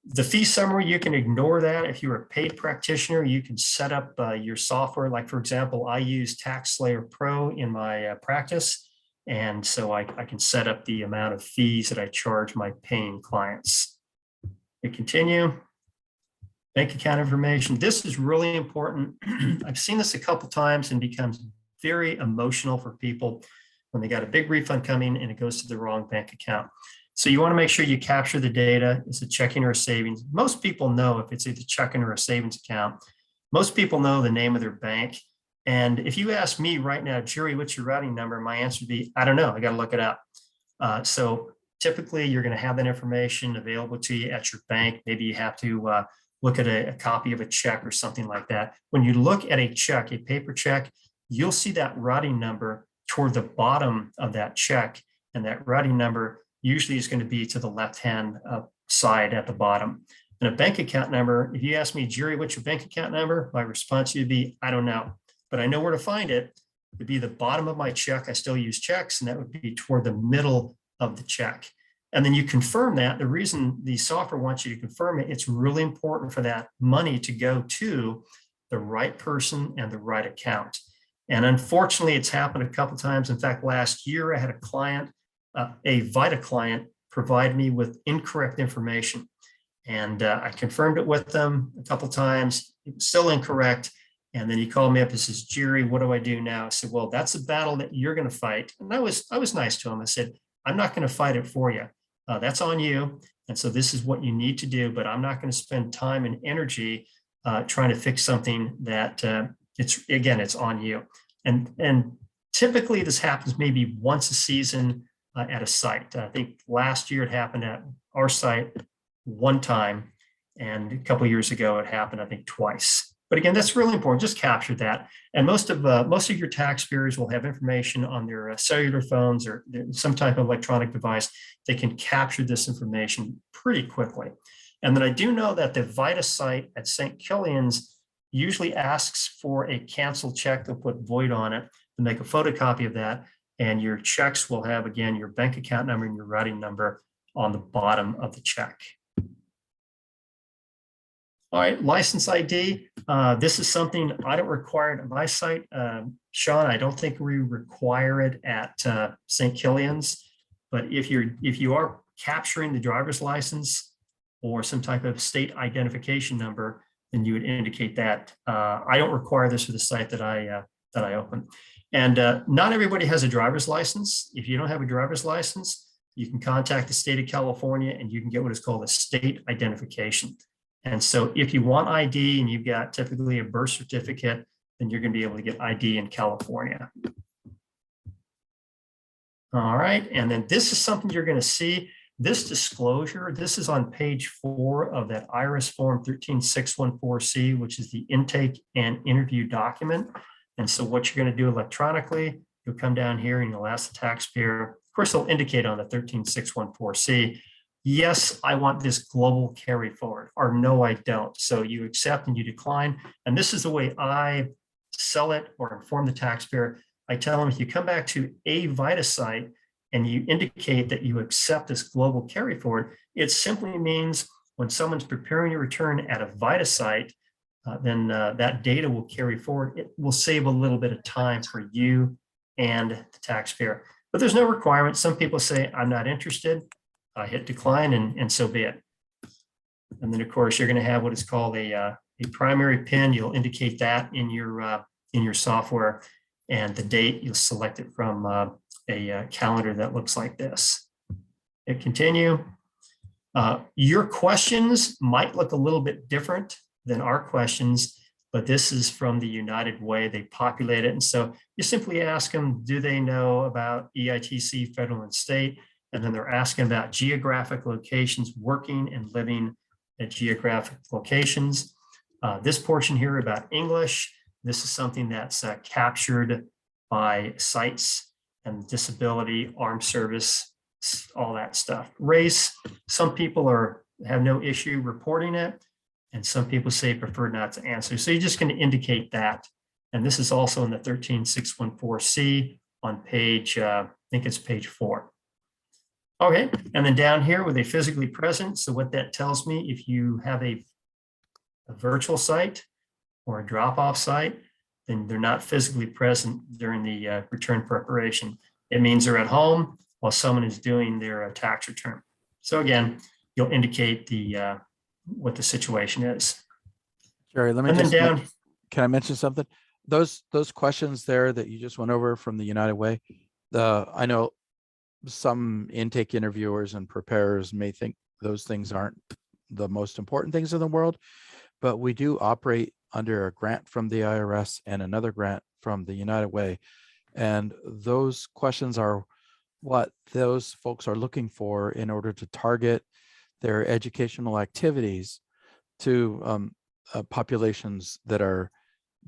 The fee summary, you can ignore that. If you're a paid practitioner, you can set up your software. Like, for example, I use TaxSlayer Pro in my practice. And so I can set up the amount of fees that I charge my paying clients. Hit continue. Bank account information. This is really important. I've seen this a couple times and becomes very emotional for people when they got a big refund coming and it goes to the wrong bank account. So you want to make sure you capture the data. It's a checking or a savings. Most people know if it's either checking or a savings account. Most people know the name of their bank. And if you ask me right now, Jerry, what's your routing number? My answer would be, I don't know. I got to look it up. So typically you're going to have that information available to you at your bank. Maybe you have to look at a copy of a check or something like that. When you look at a check, a paper check, you'll see that routing number toward the bottom of that check. And that routing number usually is going to be to the left-hand side at the bottom. And a bank account number, if you ask me, Jerry, what's your bank account number? My response would be, I don't know, but I know where to find it. It would be the bottom of my check. I still use checks, and that would be toward the middle of the check. And then you confirm that. The reason the software wants you to confirm it, it's really important for that money to go to the right person and the right account. And unfortunately, it's happened a couple of times. In fact, last year, I had a client, a VITA client, provide me with incorrect information. And I confirmed it with them a couple of times. It was still incorrect. And then he called me up and says, Jerry, what do I do now? I said, well, that's a battle that you're going to fight. And I was nice to him. I said, I'm not going to fight it for you. That's on you. And so this is what you need to do, but I'm not going to spend time and energy trying to fix something that it's on you. And typically this happens maybe once a season at a site. I think last year it happened at our site one time, and a couple of years ago it happened, I think, twice. But again, that's really important. Just capture that. And most of your taxpayers will have information on their cellular phones or some type of electronic device. They can capture this information pretty quickly. And then I do know that the VITA site at St. Killian's usually asks for a canceled check. They'll put void on it to make a photocopy of that. And your checks will have, again, your bank account number and your routing number on the bottom of the check. All right, license ID. This is something I don't require at my site. Sean, I don't think we require it at St. Killian's, but if you are capturing the driver's license or some type of state identification number, then you would indicate that. I don't require this for the site that that I opened. And not everybody has a driver's license. If you don't have a driver's license, you can contact the state of California and you can get what is called a state identification. And so if you want ID and you've got typically a birth certificate, then you're going to be able to get ID in California. All right, and then this is something you're going to see. This disclosure, this is on page 4 of that IRS form 13614C, which is the intake and interview document. And so what you're going to do electronically, you'll come down here and you'll ask the taxpayer. Of course, they'll indicate on the 13614C, yes, I want this global carry forward, or no, I don't. So you accept and you decline. And this is the way I sell it or inform the taxpayer. I tell them, if you come back to a VITA site and you indicate that you accept this global carry forward, it simply means when someone's preparing your return at a VITA site, then that data will carry forward. It will save a little bit of time for you and the taxpayer. But there's no requirement. Some people say, I'm not interested. I hit decline and so be it. And then of course, you're going to have what is called a primary PIN. You'll indicate that in your software, and the date, you'll select it from a calendar that looks like this. Hit continue. Your questions might look a little bit different than our questions, but this is from the United Way. They populate it. And so you simply ask them, do they know about EITC, federal and state? And then they're asking about geographic locations, working and living at geographic locations. This portion here about English, this is something that's captured by sites and disability, armed service, all that stuff. Race, some people have no issue reporting it, and some people say prefer not to answer. So you're just going to indicate that. And this is also in the 13614C on page, I think it's page 4. Okay, and then down here, were they physically present? So what that tells me, if you have a virtual site or a drop-off site, then they're not physically present during the return preparation. It means they're at home while someone is doing their tax return. So again, you'll indicate the what the situation is. Jerry, let me And then just down, can I mention something? Those questions there that you just went over from the United Way, I know some intake interviewers and preparers may think those things aren't the most important things in the world, but we do operate under a grant from the IRS and another grant from the United Way. And those questions are what those folks are looking for in order to target their educational activities to populations that are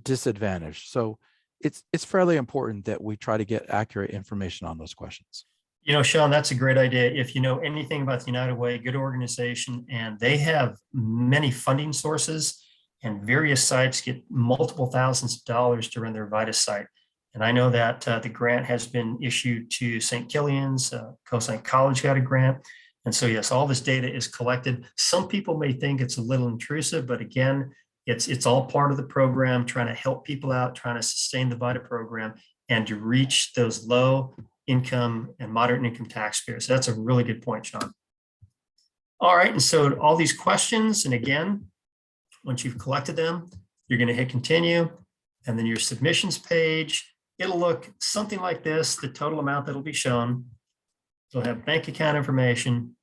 disadvantaged. So it's fairly important that we try to get accurate information on those questions. you know, Sean, that's a great idea. If you know anything about the United Way, good organization, and they have many funding sources, and various sites get multiple thousands of dollars to run their VITA site. And I know that the grant has been issued to St. Killian's, Coast College got a grant. And so, yes, all this data is collected. Some people may think it's a little intrusive, but again, it's all part of the program, trying to help people out, trying to sustain the VITA program and to reach those low income and moderate income taxpayers. So that's a really good point, Sean. All right, and so all these questions, and again, once you've collected them, you're going to hit continue, and then your submissions page, it'll look something like this, the total amount that'll be shown. It'll have bank account information.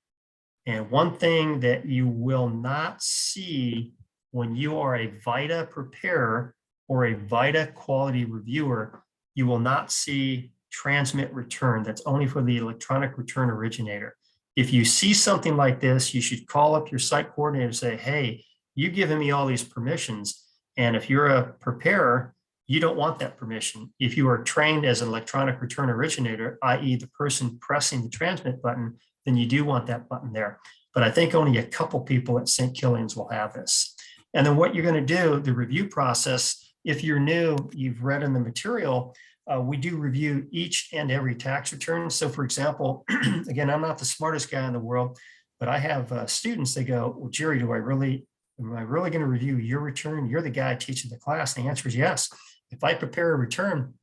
And one thing that you will not see when you are a VITA preparer or a VITA quality reviewer, you will not see transmit return. That's only for the electronic return originator. If you see something like this, you should call up your site coordinator and say, hey, you've given me all these permissions. And if you're a preparer, you don't want that permission. If you are trained as an electronic return originator, i.e. the person pressing the transmit button, then you do want that button there. But I think only a couple people at St. Killian's will have this. And then what you're going to do, the review process, if you're new, you've read in the material, we do review each and every tax return. So for example, again, I'm not the smartest guy in the world, but I have students, they go, well, Jerry, am I really going to review your return? You're the guy teaching the class. And the answer is yes. If I prepare a return,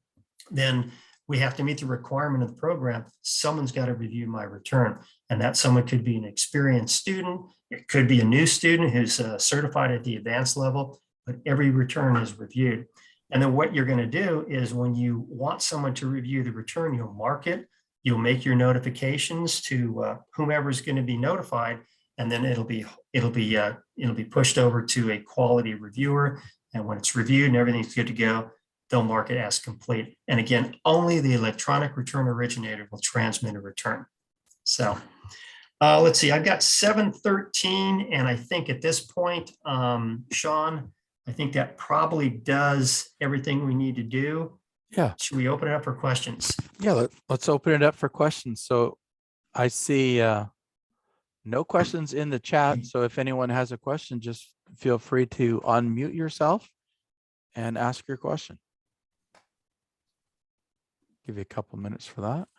then we have to meet the requirement of the program. Someone's got to review my return. And that someone could be an experienced student. It could be a new student who's certified at the advanced level, but every return is reviewed. And then what you're going to do is when you want someone to review the return, you'll mark it, you'll make your notifications to whomever is going to be notified, and then it'll be pushed over to a quality reviewer. And when it's reviewed and everything's good to go, they'll mark it as complete. And again, only the electronic return originator will transmit a return. So let's see, I've got 7:13, and I think at this point, Sean, I think that probably does everything we need to do. Yeah. Should we open it up for questions? Yeah, let's open it up for questions. So I see no questions in the chat. So if anyone has a question, just feel free to unmute yourself and ask your question. Give you a couple minutes for that.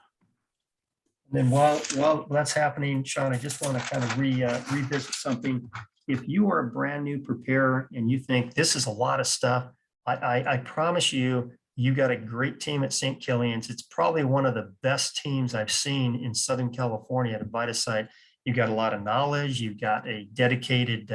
And then while that's happening, Sean, I just want to kind of revisit something. If you are a brand new preparer and you think this is a lot of stuff, I promise you, you got a great team at St. Killian's. It's probably one of the best teams I've seen in Southern California at a VITA site. You've got a lot of knowledge. You've got a dedicated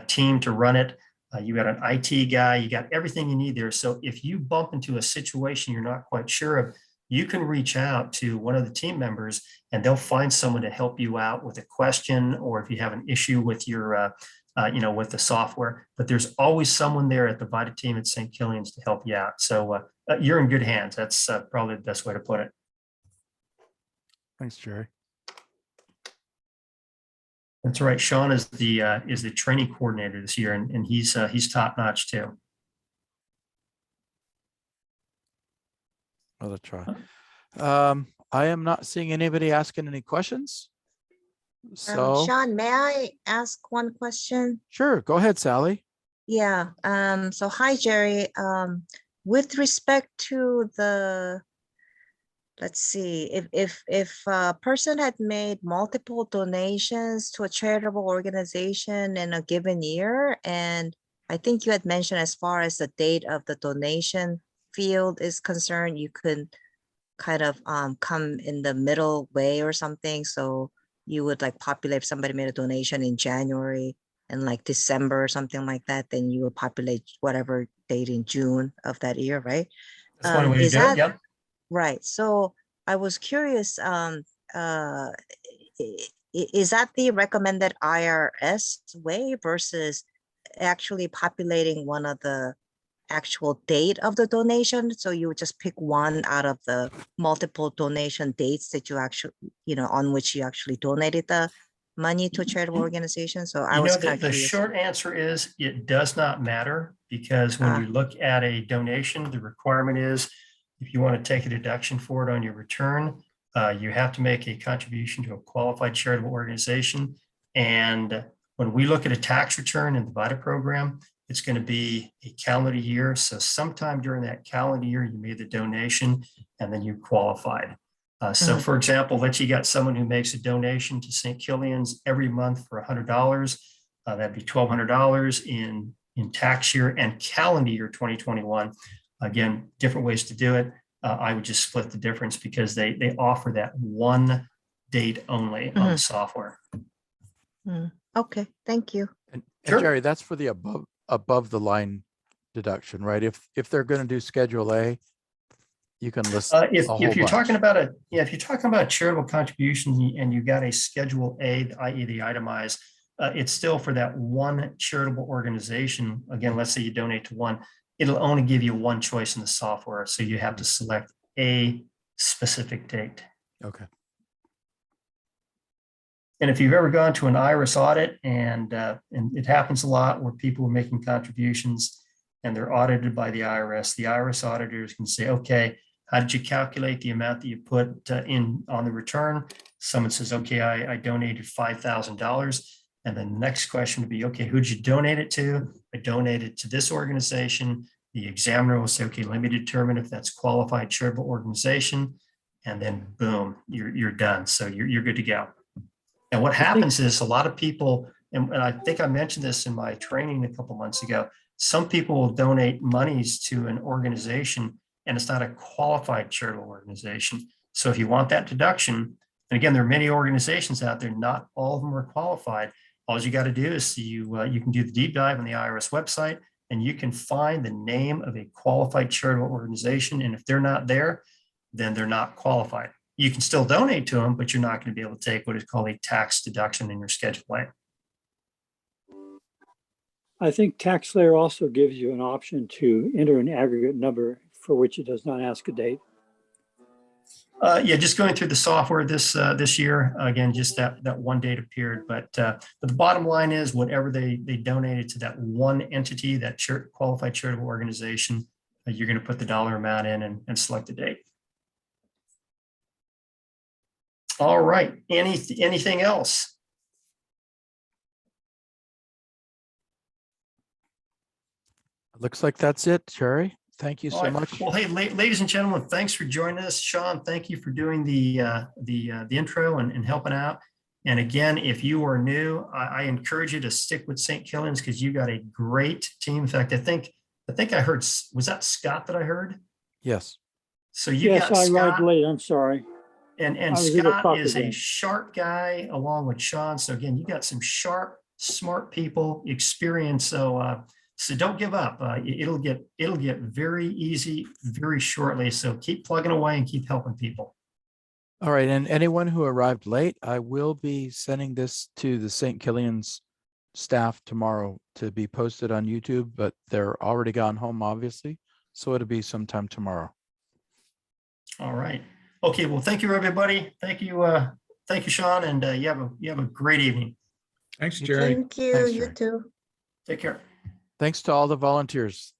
team to run it. You got an IT guy. You got everything you need there. So if you bump into a situation you're not quite sure of, you can reach out to one of the team members and they'll find someone to help you out with a question, or if you have an issue with your, with the software. But there's always someone there at the VITA team at St. Killian's to help you out. So you're in good hands. That's probably the best way to put it. Thanks, Jerry. That's right. Sean is the training coordinator this year, and he's top notch too. I'll try. I am not seeing anybody asking any questions. So Sean, may I ask one question? sure, go ahead, Sally. Yeah. So hi, Jerry. With respect to the, let's see, if a person had made multiple donations to a charitable organization in a given year, and I think you had mentioned as far as the date of the donation field is concerned, you could kind of come in the middle way or something. So you would like populate, if somebody made a donation in January and like December or something like that, then you would populate whatever date in June of that year, right? That's one way to Is do it. that Yep. right? So I was curious, is that the recommended IRS way versus actually populating one of the actual date of the donation? So you would just pick one out of the multiple donation dates that you actually, on which you actually donated the money to a charitable organization. So I was kind of The curious. short answer is it does not matter, because when you look at a donation, the requirement is if you want to take a deduction for it on your return, you have to make a contribution to a qualified charitable organization. And when we look at a tax return in the VITA program, it's going to be a calendar year. So sometime during that calendar year, you made the donation and then you qualified. So for example, let's say you got someone who makes a donation to St. Killian's every month for $100. That'd be $1,200 in tax year and calendar year 2021. Again, different ways to do it. I would just split the difference because they offer that one date only on the software. Okay, thank you. And Sure. Jerry, that's for the above the line deduction, right? If they're going to do Schedule A, you can list If a whole you're bunch. talking about if you're talking about charitable contributions and you got a Schedule A, i.e. the itemized, it's still for that one charitable organization. Again, let's say you donate to one, it'll only give you one choice in the software. So you have to select a specific date. Okay. And if you've ever gone to an IRS audit, and it happens a lot where people are making contributions and they're audited by the IRS auditors can say, okay, how did you calculate the amount that you put in on the return? Someone says, okay, I donated $5,000. And then the next question would be, okay, who'd you donate it to? I donated to this organization. The examiner will say, okay, let me determine if that's qualified charitable organization. And then boom, you're done. So you're good to go. And what happens is a lot of people, and I think I mentioned this in my training a couple months ago, some people will donate monies to an organization and it's not a qualified charitable organization. So if you want that deduction, and again, there are many organizations out there, not all of them are qualified. All you got to do is you can do the deep dive on the IRS website and you can find the name of a qualified charitable organization. And if they're not there, then they're not qualified. You can still donate to them, but you're not going to be able to take what is called a tax deduction in your Schedule A. I think TaxSlayer also gives you an option to enter an aggregate number for which it does not ask a date. Yeah, just going through the software this year, again, just that one date appeared, but the bottom line is whatever they donated to that one entity, that qualified charitable organization, you're going to put the dollar amount in and select the date. All right, anything else? Looks like that's it, Jerry. Thank you All so right. much. Well, hey, ladies and gentlemen, thanks for joining us. Sean, thank you for doing the intro and helping out. And again, if you are new, I encourage you to stick with St. Killian's because you got a great team. In fact, I think I heard, was that Scott that I heard? Yes. So you Yes, got I Scott, arrived late. I'm sorry. and I was in a Scott soccer is a game. sharp guy along with Sean. So again, you got some sharp, smart people, experience. So don't give up. It'll get very easy very shortly. So keep plugging away and keep helping people. All right. And anyone who arrived late, I will be sending this to the St. Killian's staff tomorrow to be posted on YouTube, but they're already gone home, obviously. So it'll be sometime tomorrow. All right. Okay. Well, thank you, everybody. Thank you, Sean, and you have a great evening. Thanks, Jerry. Thank you, Thanks, you Jerry. too. Take care. Thanks to all the volunteers.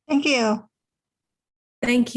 Thank you. Thank you.